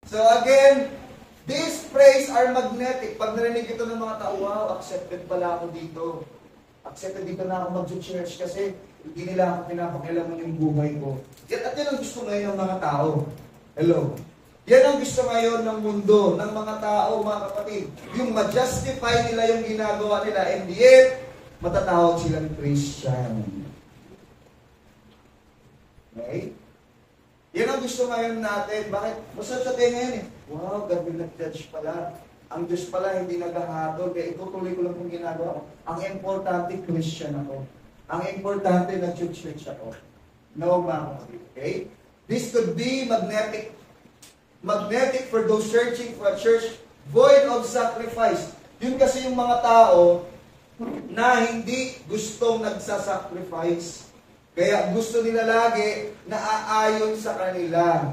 So again, these praise are magnetic. Pag narinig ito ng mga tao, wow, accepted pala ako dito. Accepted dito na ako mag-church kasi hindi nila ako pinapakialaman yung buhay ko. At yan ang gusto ngayon ng mga tao. Hello. Yan ang gusto ngayon ng mundo, ng mga tao, mga kapatid. Yung ma-justify nila yung ginagawa nila, and yet, matatawag silang Christian. Okay? Yan ang gusto ngayon natin. Bakit? Masarap sa tayo ngayon eh. Wow, God will not judge pala. Ang Diyos pala hindi naghahatol. Kaya itutuloy ko lang kung ginagawa ko. Ang importante, Christian ako. Ang importante, nag-church ako. No, mga kapatid. Okay? This could be magnetic. Magnetic for those searching for a church void of sacrifice. Yun kasi yung mga tao na hindi gustong nagsasacrifice. Kaya gusto nila lagi na aayon sa kanila.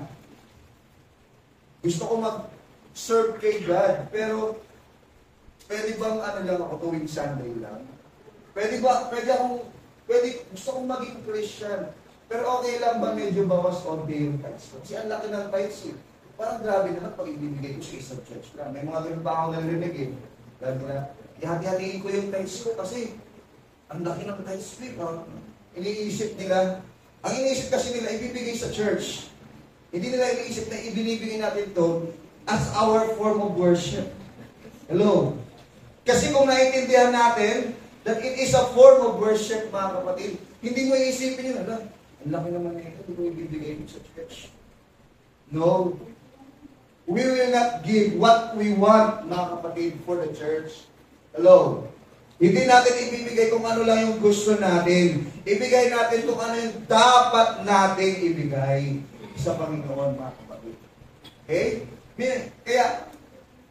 Gusto ko mag-serve kay God, pero pwede bang lang ako tuwing Sunday lang? Gusto kong maging Christian, pero okay lang ba medyo bawas onti yung tithes? Kasi ang laki ng tithes eh. Parang grabe naman pag ibibigay ko sa isang church lang. May mga ganun pa ako narinig eh. Dahil na, ihati-hatiin ko yung tithes ko kasi ang laki ng tithes ko. Iniisip nila, ang iniisip kasi nila, ibibigay sa church. Hindi nila iniisip na ibinibigay natin to as our form of worship. Hello? Kasi kung naiintindihan natin that it is a form of worship, mga kapatid, hindi mo iisipin yun, ang laki naman na ito, hindi ko ibibigay sa church. No. We will not give what we want, mga kapatid, for the church. Hello? Hindi natin ibibigay kung ano lang yung gusto natin. Ibigay natin kung ano yung dapat natin ibigay sa Panginoon, mga kapatid. Okay? Kaya,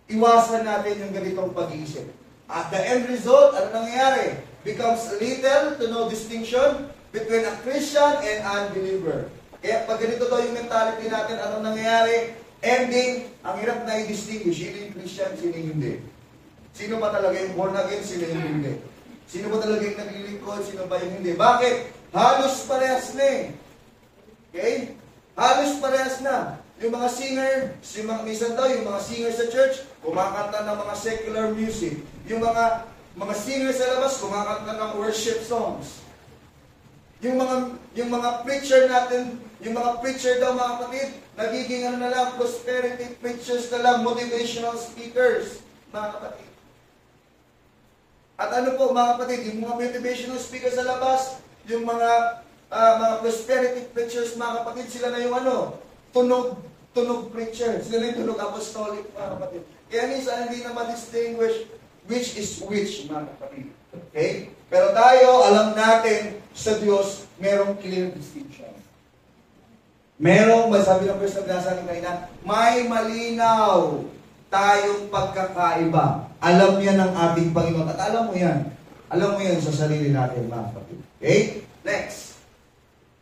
iwasan natin yung ganitong pag-iisip. At the end result, ano nangyayari? Becomes little to no distinction between a Christian and unbeliever. Kaya pag ganito daw yung mentality natin, ano nangyayari? Ending, ang hirap na i-distinguish, sino yung Christian, sino yung hindi. Sino ba talaga yung born again, sino yung hindi. Sino ba talaga yung naglilingkod, sino ba yung hindi. Bakit? Halos parehas na eh. Okay? Halos parehas na. Yung mga singer, minsan daw, yung mga singer sa church, kumakanta ng mga secular music. Yung mga singer sa labas, kumakanta ng worship songs. Yung mga preacher natin, yung mga preacher daw, mga kapatid, nagiging na lang, prosperity preachers na lang, motivational speakers, mga kapatid. At ano po, mga kapatid, yung mga motivational speakers sa labas, yung mga prosperity preachers, mga kapatid, sila na yung tunog preachers, sila na yung tunog apostolic, mga kapatid. Kaya minsan hindi na ma-distinguish which is which, mga kapatid. Okay? Pero tayo, alam natin, sa Diyos, merong clear distinction. Sabi ng first naglasa ng kanina, may malinaw tayong pagkakaiba. Alam yan ng ating Panginoon. At alam mo yan. Alam mo yan sa sarili natin, mga kapatid. Okay? Next.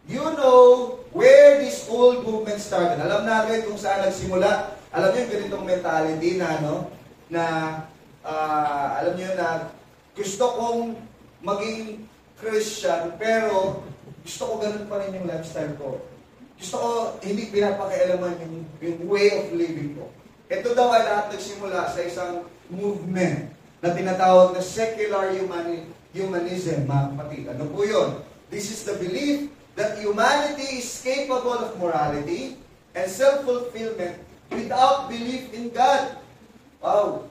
You know where this old movement started. Alam natin kung saan nagsimula. Alam niyo yung ganitong mentality na alam niyo na gusto kong maging Christian, pero gusto ko ganun pa rin yung lifestyle ko. Gusto ko hindi pinapakialaman yung way of living ko. Ito daw ay lahat nagsimula sa isang movement na tinatawag na secular humanism, mga kapatid. Ano po yun? This is the belief that humanity is capable of morality and self-fulfillment without belief in God. Wow!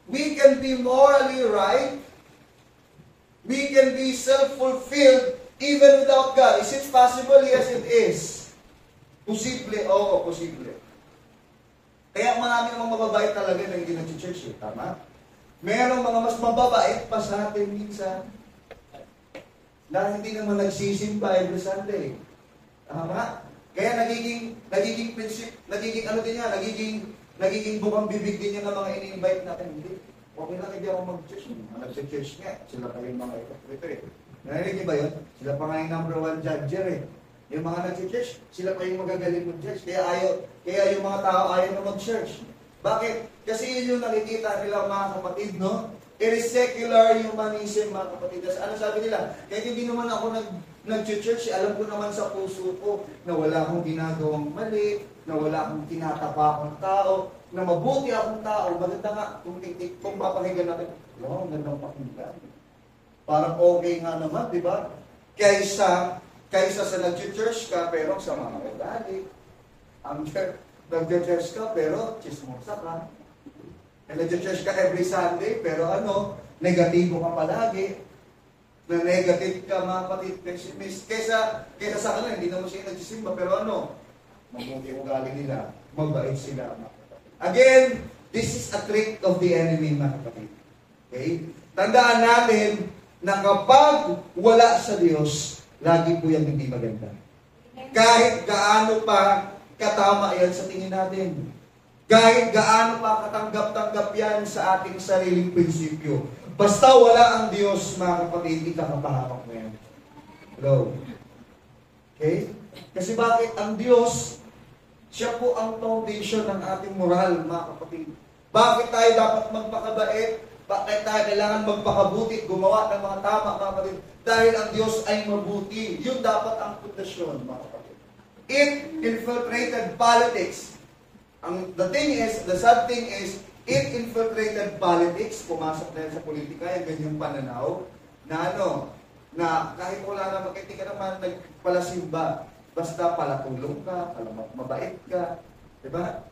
We can be morally right. We can be self-fulfilled even without God. Is it possible? Yes, it is. Posible? Oo, posible. Kaya marami namang mababait talaga na hindi nag-church. Tama? Merong mga mas mababait pa sa atin minsan na hindi naman nagsisimba every Sunday. Tama? Kaya nagiging bukang bibig din yan ng mga ini-invite natin. Hindi. Okay lang, hindi ako mag-church. Nag-church nga. Sila pa yung mga ito eh. Narinig niyo ba yun? Sila pa nga yung number 1 judger eh. Yung mga nag-church, sila pa yung magagaling mag-church. Kaya yung mga tao ayaw na mag-church. Bakit? Kasi yun yung nakikita nila, mga kapatid, no? It is secular humanism, mga kapatid. Ano sabi nila? Kahit hindi naman ako nag-church, alam ko naman sa puso ko na wala akong ginagawang mali, na wala akong tinatapa akong tao, na mabuti akong tao. Maganda nga, kung papakinggan natin, wow, gandang pakinggan. Parang okay nga naman, di ba? Kaysa sa nag-church ka, pero sa mga ugali. Nag-church ka, pero chismosa ka. Nag-church ka every Sunday, pero negatibo ka palagi. Na negative ka, mga kapatid, pessimist. Kaysa sa kanila, hindi naman siya nagsisimba, pero mabuti ugali nila, mabait sila. Again, this is a trick of the enemy, mga kapatid. Okay? Tandaan natin na kapag wala sa Diyos, lagi po yung hindi maganda. Kahit gaano pa katama yan sa tingin natin. Kahit gaano pa katanggap-tanggap yan sa ating sariling prinsipyo. Basta wala ang Diyos, mga kapatid, ikakapahamak mo yan. Hello? Okay? Kasi bakit ang Diyos, siya po ang foundation ng ating moral, mga kapatid. Bakit tayo dapat magpakabait? Bakit tayo kailangan magpakabuti, gumawa ng mga tama, mga kapatid? Dahil ang Diyos ay mabuti. Yun dapat ang pundasyon, mga kapatid. It infiltrated politics. The sad thing is, it infiltrated politics, pumasok na sa politika, yung ganyang pananaw, na kahit wala naman, kahit ka naman nagpalasimba, basta palatulong ka, mabait ka, di ba?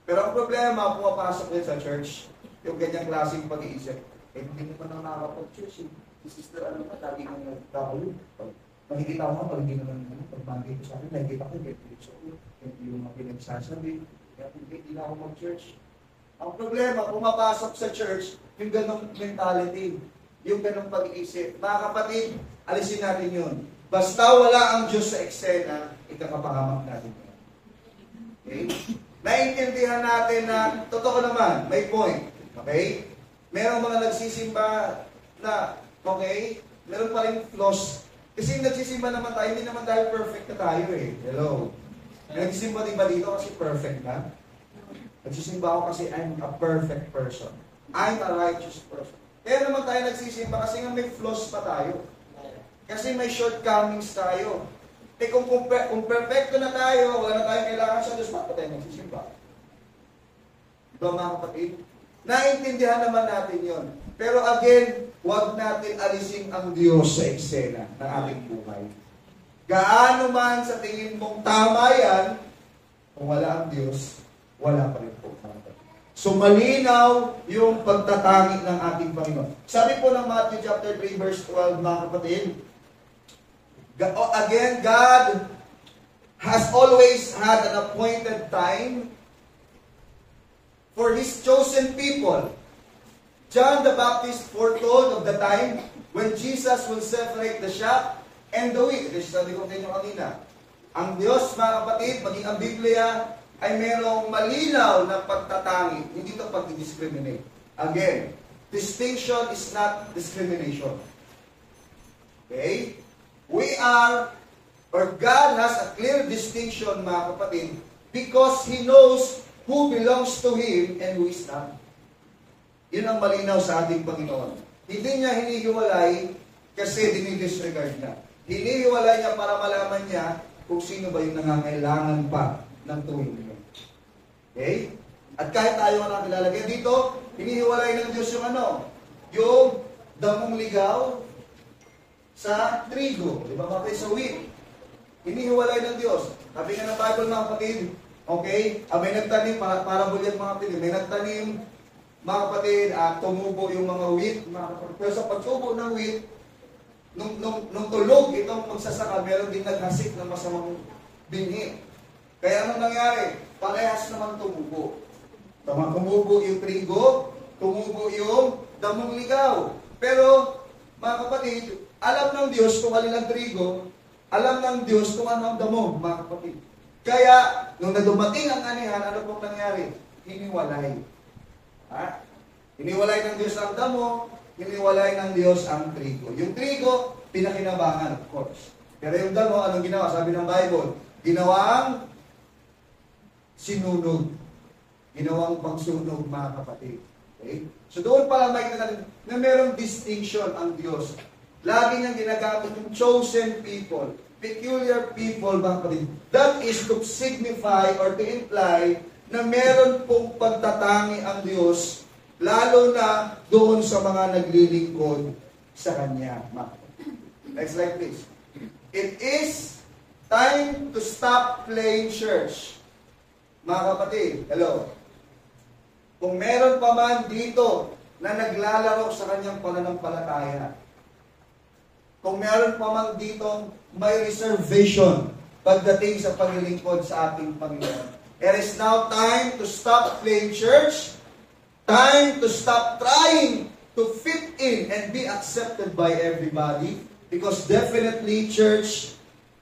Pero ang problema, pumapasok din sa church, yung ganyang klaseng pag-iisip, hindi naman ang nakakapag-church, si sister, lagi nang nagkakaroon. Makikita ko nga, pag hindi naman, pag-bangay ko sa akin, nakikita ko, hindi yung mga pinagsasabi, kaya hindi na ako mag-church. Ang problema, pumapasok sa church, yung ganong mentality, yung ganong pag-iisip. Mga kapatid, alisin natin yun. Basta wala ang Diyos sa eksena, ikakapahamak natin yun. Okay? Naintindihan natin na, totoo naman, may point. Okay? Merong mga nagsisimba na, okay, meron pa rin flaws. Kasi nagsisimba naman tayo, hindi naman tayo perfect na tayo eh. Hello? Nagsisimba din ba dito kasi perfect na? Nagsisimba ako kasi I'm a perfect person. I'm a righteous person. Kaya naman tayo nagsisimba kasi nga may flaws pa tayo. Kasi may shortcomings tayo. Kung perfecto na tayo, wala na tayong kailangan sa Diyos, bakit tayo nagsisimba? Diba mga kapatid? Naintindihan naman natin yon. Pero again, huwag natin alisin ang Diyos sa eksena ng ating buhay. Gaano man sa tingin mong tama yan, kung wala ang Diyos, wala pa rin po. So malinaw yung pagtatangi ng ating Panginoon. Sabi po ng Matthew chapter 3 verse 12, mga kapatid, again, God has always had an appointed time for His chosen people. John the Baptist foretold of the time when Jesus will separate the sheep and the wheat. Kasi sabi ko kayo kanina, ang Diyos, mga kapatid, maging ang Biblia, ay merong malinaw na pagtatangi. Hindi ito pag-discriminate. Again, distinction is not discrimination. Okay? God has a clear distinction, mga kapatid, because He knows who belongs to Him and who is not. Yun ang malinaw sa ating Panginoon. Hindi niya hinihiwalay kasi dinidisregard niya. Hinihiwalay niya para malaman niya kung sino ba yung nangangailangan pa ng tuwing niya. Okay? At kahit tayo ang nakilalagay dito, hinihiwalay ng Diyos yung yung damong ligaw sa trigo. Di ba mga sa wheat? Hinihiwalay ng Diyos. Sabi nga ng Bible, mga kapatid, okay? May nagtanim, para bulyan mga kapatid, may nagtanim, mga kapatid, tumubo yung mga wheat, mga kapatid. Pero sa pagtubo ng wheat, nung tulog itong magsasaka, meron din naghasik ng masamang binhi. Kaya anong nangyari? Parehas naman tumubo. Tumubo yung trigo, tumubo yung damong ligaw. Pero, mga kapatid, alam ng Diyos kung alin ang trigo, alam ng Diyos kung ano ang damo, mga kapatid. Kaya, nung nadumating ang anihan, ano pong nangyari? Hiniwalay. Hiniwalay ng Diyos ang damo, hiniwalay ng Diyos ang trigo. Yung trigo, pinakinabangan, of course. Pero yung damo, anong ginawa? Sabi ng Bible, ginawang sinunog. Ginawang pangsunog, mga kapatid. Okay? So doon pala makikita natin na mayroong distinction ang Diyos. Lagi niyang ginagamit yung chosen people, peculiar people, mga kapatid. That is to signify or to imply na meron pong pagtatangi ang Diyos, lalo na doon sa mga naglilingkod sa Kanya. Next slide, please. It is time to stop playing church. Mga kapatid, hello. Kung meron pa man dito na naglalaro sa kanyang pananampalataya, kung meron pa man dito may reservation pagdating sa paglilingkod sa ating Panginoon, it is now time to stop playing church, time to stop trying to fit in and be accepted by everybody, because definitely, church,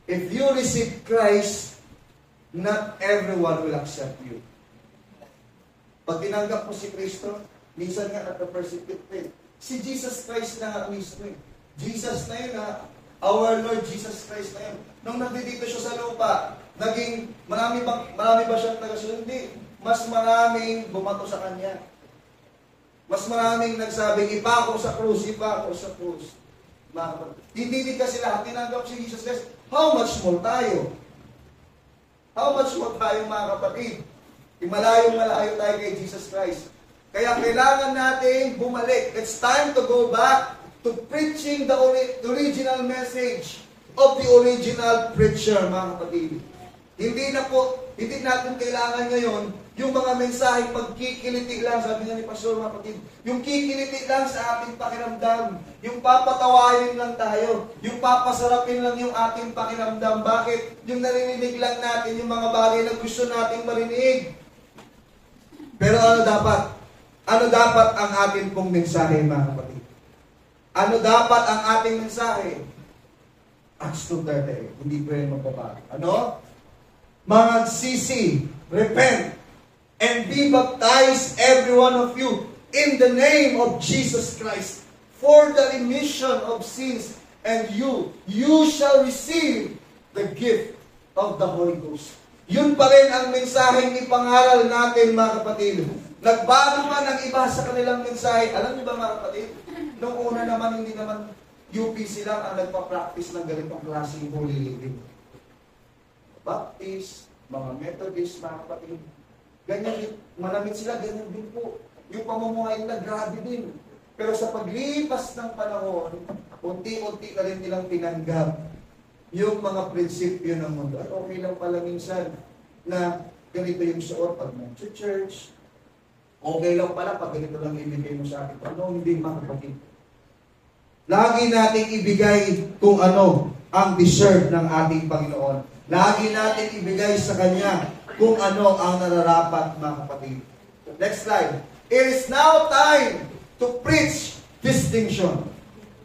if you receive Christ, not everyone will accept you. Pag tinanggap mo si Kristo, minsan nga nagka-persecute eh. Si Jesus Christ na nga mismo eh. Jesus na yun ha. Our Lord Jesus Christ na yun. Nung nandito siya sa lupa, naging marami ba siyang tagasunod? Hindi. Mas maraming bumato sa Kanya. Mas maraming nagsabing, ipa ako sa krus, ipa ako sa krus. Hindi kasi lahat tinanggap si Jesus Christ. How much more tayo? How much more tayo, mga kapatid? Malayong-malayo tayo kay Jesus Christ. Kaya kailangan natin bumalik. It's time to go back to preaching the original message of the original preacher, mga kapatid. Hindi natin kailangan ngayon yung mga mensaheng pagkikiliti lang, sabi nga ni Pastor, mga kapatid, yung kikiliti lang sa ating pakiramdam, yung papatawain lang tayo, yung papasarapin lang yung ating pakiramdam. Bakit? Yung narinig lang natin yung mga bagay na gusto nating marinig. Pero ano dapat? Ano dapat ang ating pong mensahe, mga kapatid? Ano dapat ang ating mensahe? Acts 2:30. Hindi pa rin magbabago. Ano? Magsisi, repent, and be baptized, every one of you, in the name of Jesus Christ, for the remission of sins, and you shall receive the gift of the Holy Ghost. Yun pa rin ang mensaheng ipangaral natin, mga kapatid. Nagbago man ang iba sa kanilang mensahe. Alam niyo ba, mga kapatid? Noong una naman, hindi naman UPC lang ang nagpa-practice ng ganitong klaseng holy living. Baptist, mga Methodist, mga kapatid. Ganyan din, malamit sila, ganyan din po. Yung pamumuhay nila, grabe din. Pero sa paglipas ng panahon, unti-unti na rin nilang tinanggap yung mga prinsipyo ng mundo. At okay lang pala minsan na ganito yung suot pag nag-church. Okay lang pala pag ganito lang ibigay mo sa akin. Ano, hindi, mga kapatid. Lagi nating ibigay kung ano ang deserve ng ating Panginoon. Lagi natin ibigay sa Kanya kung ano ang nararapat, mga kapatid. Next slide. It is now time to preach distinction.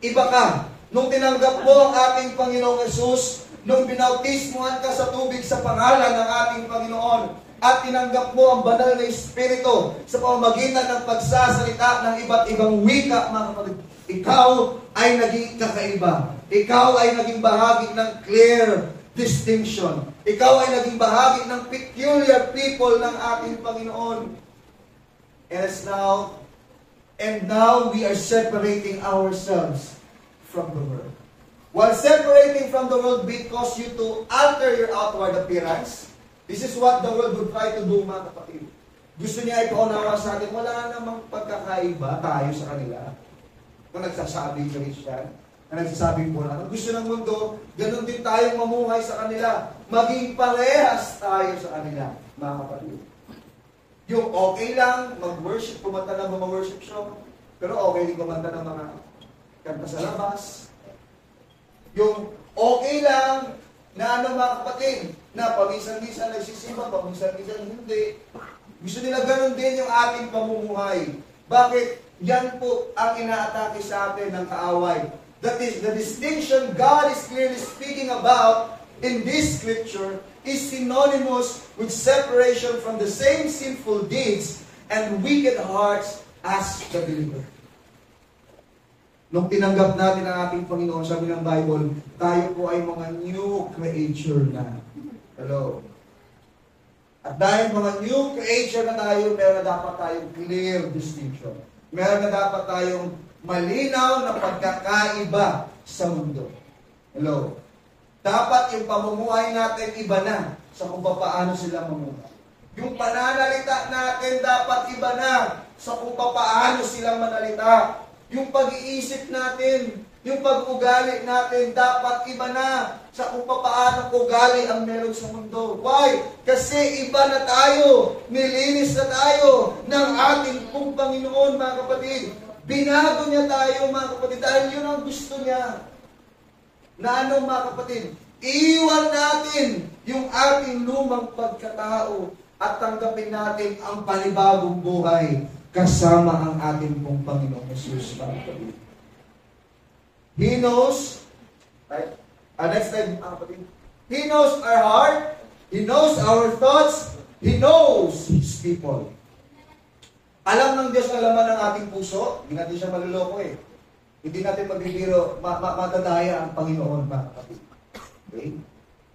Iba ka. Nung tinanggap mo ang ating Panginoong Jesus, nung binautismuhan ka sa tubig sa pangalan ng ating Panginoon, at tinanggap mo ang banal na Espiritu sa pamamagitan ng pagsasalita ng iba't ibang wika, mga kapatid, ikaw ay naging kakaiba. Ikaw ay naging bahagi ng clear distinction. Ikaw ay naging bahagi ng peculiar people ng ating Panginoon. And now we are separating ourselves from the world. While separating from the world because you to alter your outward appearance, this is what the world would try to do, mga kapatid. Gusto niya ipaunawa sa atin, wala namang pagkakaiba tayo sa kanila. Kung nagsasabing Christian, na nagsasabing Bulan. Ang gusto ng mundo, ganun din tayong mamuhay sa kanila. Maging parehas tayo sa kanila, mga kapatid. Yung okay lang, mag-worship, kumanta ng mga worship show, pero okay din kumanta ng mga kanta sa labas. Yung okay lang, na ano, mga kapatid, na paminsan-minsan nagsisimba, paminsan-minsan hindi. Gusto nila ganun din yung ating pamumuhay. Bakit? Yan po ang inaatake sa atin ng kaaway. That is, the distinction God is clearly speaking about in this scripture is synonymous with separation from the same sinful deeds and wicked hearts as the believer. Nung tinanggap natin ang ating Panginoon, sabi ng Bible, tayo po ay mga new creature na. Hello. At dahil mga new creature na tayo, meron na dapat tayong clear distinction. Meron na dapat tayong malinaw na pagkakaiba sa mundo. Hello? Dapat yung pamumuhay natin iba na sa kung paano sila mamuhay. Yung pananalita natin dapat iba na sa kung paano silang manalita. Yung pag-iisip natin, yung pag-ugali natin, dapat iba na sa kung paano ugali ang meron sa mundo. Why? Kasi iba na tayo. Nilinis na tayo ng ating pong Panginoon, mga kapatid. Binago niya tayo, mga kapatid, dahil yun ang gusto niya. Na ano, mga kapatid? Iwan natin yung ating lumang pagkatao at tanggapin natin ang panibagong buhay kasama ang ating pong Panginoong Jesus, mga kapatid. He knows, right? Next slide, mga kapatid. He knows our heart. He knows our thoughts. He knows His people. Alam ng Diyos ang laman ng ating puso. Hindi natin siya maluloko eh. Hindi natin magbibiro, matadaya ang Panginoon, mga kapatid. Okay?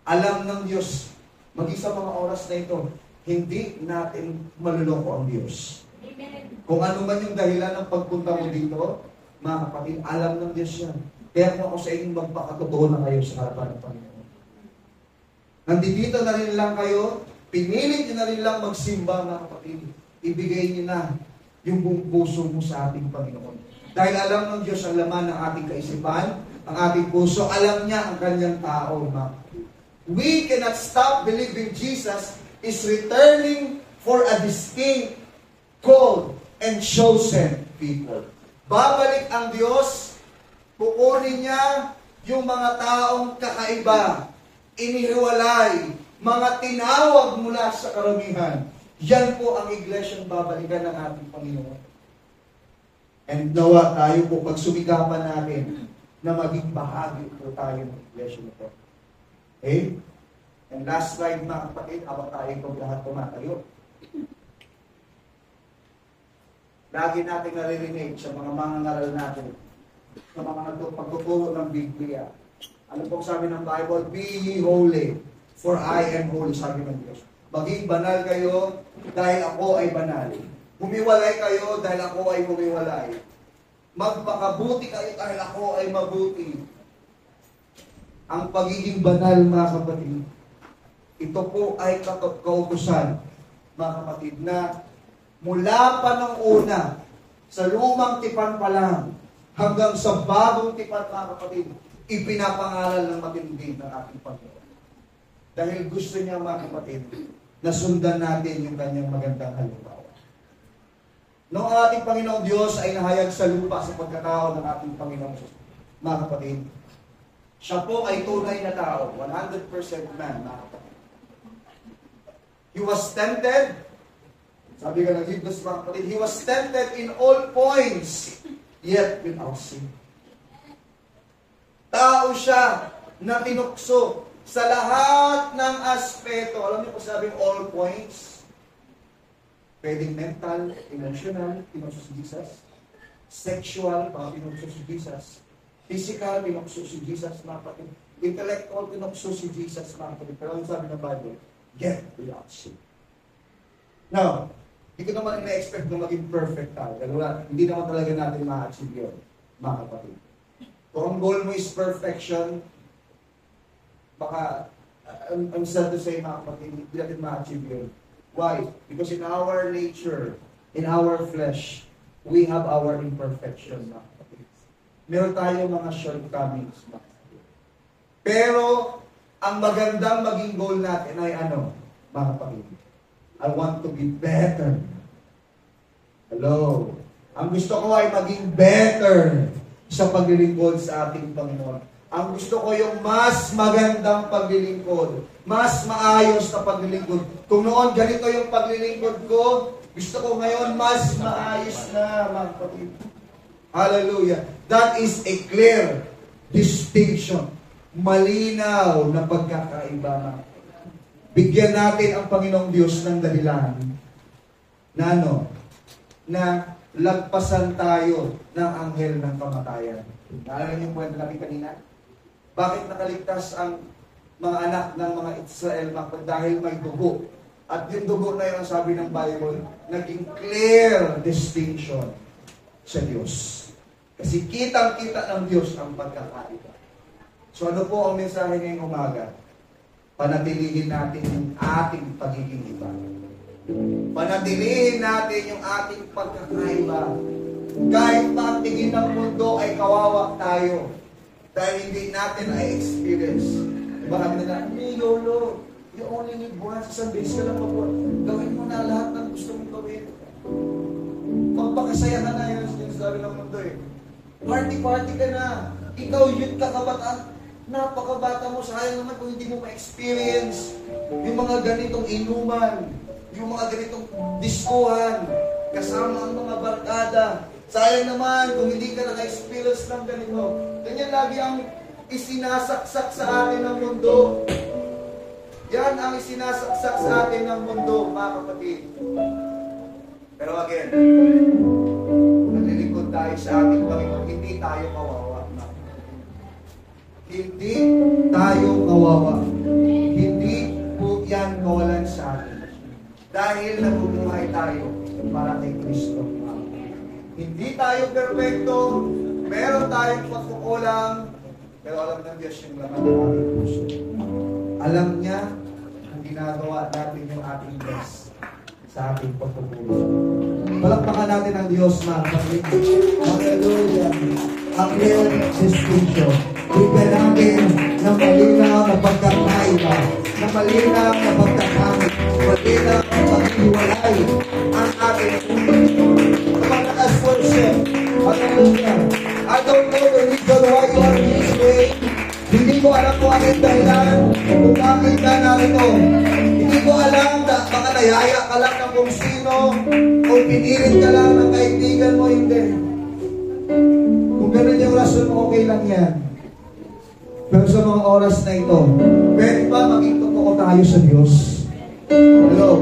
Alam ng Diyos, maging sa mga oras na ito, hindi natin maluloko ang Diyos. Kung ano man yung dahilan ng pagpunta mo dito, mga kapatid, alam ng Diyos yan. Kaya kung ako sa inyong magpakatotoo na kayo sa harapan ng Panginoon. Nandito na rin lang kayo, pinilit nyo na rin lang magsimba, mga kapatid. Ibigay niyo na yung buong puso mo sa ating Panginoon. Dahil alam ng Diyos ang laman ng ating kaisipan, ang ating puso, alam niya ang kanyang tao, mga kapatid. We cannot stop believing Jesus is returning for a distinct, called, and chosen people. Babalik ang Diyos, kukunin niya yung mga taong kakaiba, inihiwalay, mga tinawag mula sa karamihan. Yan po ang iglesyang babalikan ng ating Panginoon. And nawa tayo po, pagsumikapan natin na maging bahagi po tayo ng iglesia nito. Okay? And last slide, mga kapatid, habang tayo itong lahat tumatayo. Lagi natin naririnig sa mga mangangaral natin, sa mga pagtuturo ng Biblia. Ano pong sabi ng Bible? Be ye holy, for I am holy, sabi ng Diyos. Maging banal kayo dahil ako ay banal. Humiwalay kayo dahil ako ay humiwalay. Magpakabuti kayo dahil ako ay mabuti. Ang pagiging banal, mga kapatid, ito po ay kautusan, mga kapatid, na mula pa nung una, sa lumang tipan pa lang, hanggang sa bagong tipan, mga kapatid, ipinapangaral ng matindi ng ating Panginoon. Dahil gusto niya, mga kapatid, na sundan natin yung kanyang magandang halimbawa. Noong ating Panginoong Diyos ay nahayag sa lupa sa pagkatao ng ating Panginoong Diyos, mga kapatid, siya po ay tunay na tao, 100% man, mga kapatid. He was tempted, sabi ka ng Hebrews, mga kapatid, He was tempted in all points, yet without sin. Tao siya na tinukso sa lahat ng aspeto. Alam niyo po sabing all points? Pwedeng mental, emotional, tinukso si Jesus. Sexual, tinukso si Jesus. Physical, tinukso si Jesus, mga kapatid. Intellectual, tinukso si Jesus, mga kapatid. Pero ang sabi ng Bible, get without sin. Now, hindi ko naman ina-expect na maging perfect tayo. Hindi naman talaga natin ma-achieve yun, mga kapatid. Kung ang goal mo is perfection, baka, I'm sad to say, mga kapatid, hindi natin ma-achieve yun. Why? Because in our nature, in our flesh, we have our imperfection, mga kapatid. Meron tayo mga shortcomings, mga kapatid. Pero, ang magandang maging goal natin ay ano, mga kapatid? I want to be better. Hello? Ang gusto ko ay maging better sa paglilingkod sa ating Panginoon. Ang gusto ko yung mas magandang paglilingkod, mas maayos na paglilingkod. Kung noon ganito yung paglilingkod ko, gusto ko ngayon mas maayos na, mga kapatid. Hallelujah. That is a clear distinction. Malinaw na pagkakaiba. Bigyan natin ang Panginoong Diyos ng dahilan na ano, na lagpasan tayo ng anghel ng kamatayan. Naalala niyo yung kwento natin kanina? Bakit nakaligtas ang mga anak ng mga Israel dahil may dugo? At yung dugo na yun, ang sabi ng Bible, naging clear distinction. sa Diyos. Kasi kitang-kita ng Diyos ang pagkakaiba. So ano po ang mensahe ngayong umaga? Panatilihin natin yung ating pagiging iba. Panatilihin natin yung ating pagkakaiba. Kahit pa ang tingin ng mundo ay kawawa tayo. Dahil hindi natin ay experience. Diba kami na, hindi, YOLO. You only need once. Isang beses ka lang mabuhat. Gawin mo na lahat ng gusto mong gawin. Magpakasaya ka na yun. Sinasabi ng mundo eh. Party-party ka na. Ikaw yun ka kabataan. Napakabata mo. Sayang naman kung hindi mo ma-experience yung mga ganitong inuman. Yung mga ganitong diskuhan. Kasama ang mga barkada. Sayang naman kung hindi ka naka-experience ng ganito. Ganyan lagi ang isinasaksak sa atin ng mundo. Yan ang isinasaksak sa atin ng mundo, mga kapatid. Pero again, nalilingkod tayo sa ating Panginoon, hindi tayo kawawa. Hindi tayo kawawa. Hindi po yan kawalan sa atin. Dahil nabubuhay tayo para kay Kristo. Hindi tayo perfecto, meron tayong pagkukulang, pero alam ng Diyos yung laman ng ating puso. Alam niya ang ginagawa natin yung ating best sa ating pagkukulang. Palakpakan natin ang Diyos, mga kapatid. Hallelujah. Ang real distinction. Bigyan natin ng malinaw na pagkakaiba, na malinaw na pagkakamit, malinaw na paghiwalay ang ating as worship. Hallelujah. I don't know the reason why you are this way. Hindi ko alam kung ano yung dahilan kung bakit ka narito. Hindi ko alam, baka nayaya ka lang ng kung sino o pinilit ka lang ng kaibigan mo, hindi. Kung ganun yung rason mo, okay lang yan. Pero sa mga oras na ito, pwede ba maging totoo tayo sa Diyos? Hello?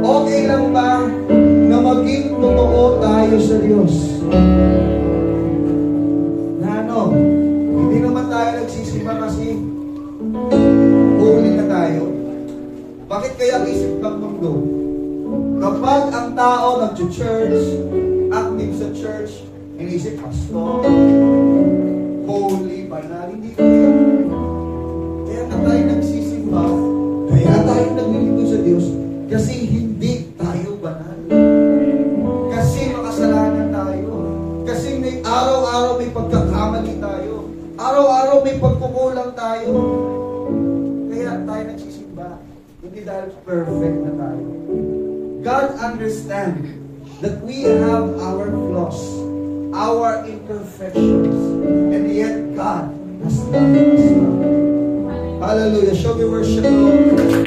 Okay lang ba na maging totoo tayo sa Diyos? Na ano, hindi naman tayo nagsisimba kasi holy na tayo. Bakit kaya ang isip ng mundo? Kapag ang tao nag-church, active sa church, inisip pastor, holy, banal, hindi kaya. Kaya na tayo nagsisimba, kaya tayo naglilingkod sa Diyos, kasi hindi tayo banal. Kasi makasalanan tayo. Kasi may araw-araw may pagkakamali tayo. Araw-araw may pagkukulang tayo. Kaya tayo nagsisimba. Hindi dahil perfect na tayo. God understands that we have our flaws, our imperfections, and yet God has loved us. Hallelujah. Shall we worship the Lord?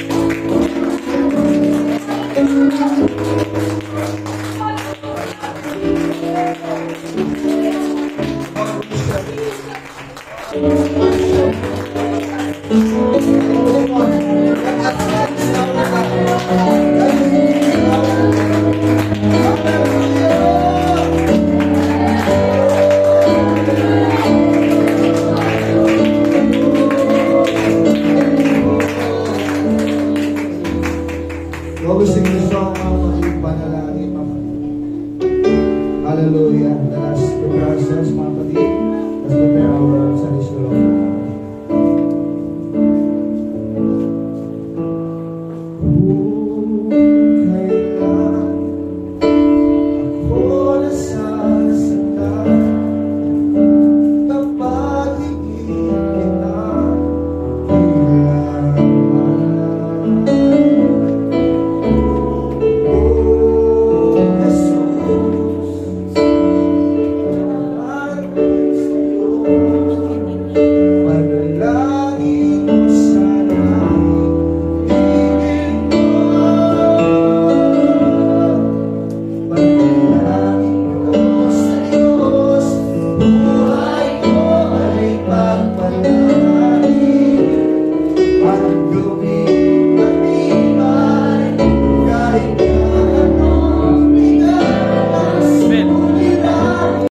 Hallelujah. Let us prepare ourselves, mga kapatid. Let's prepare our Sunday school offering. Buhay ko ay pagpalain, pagdumi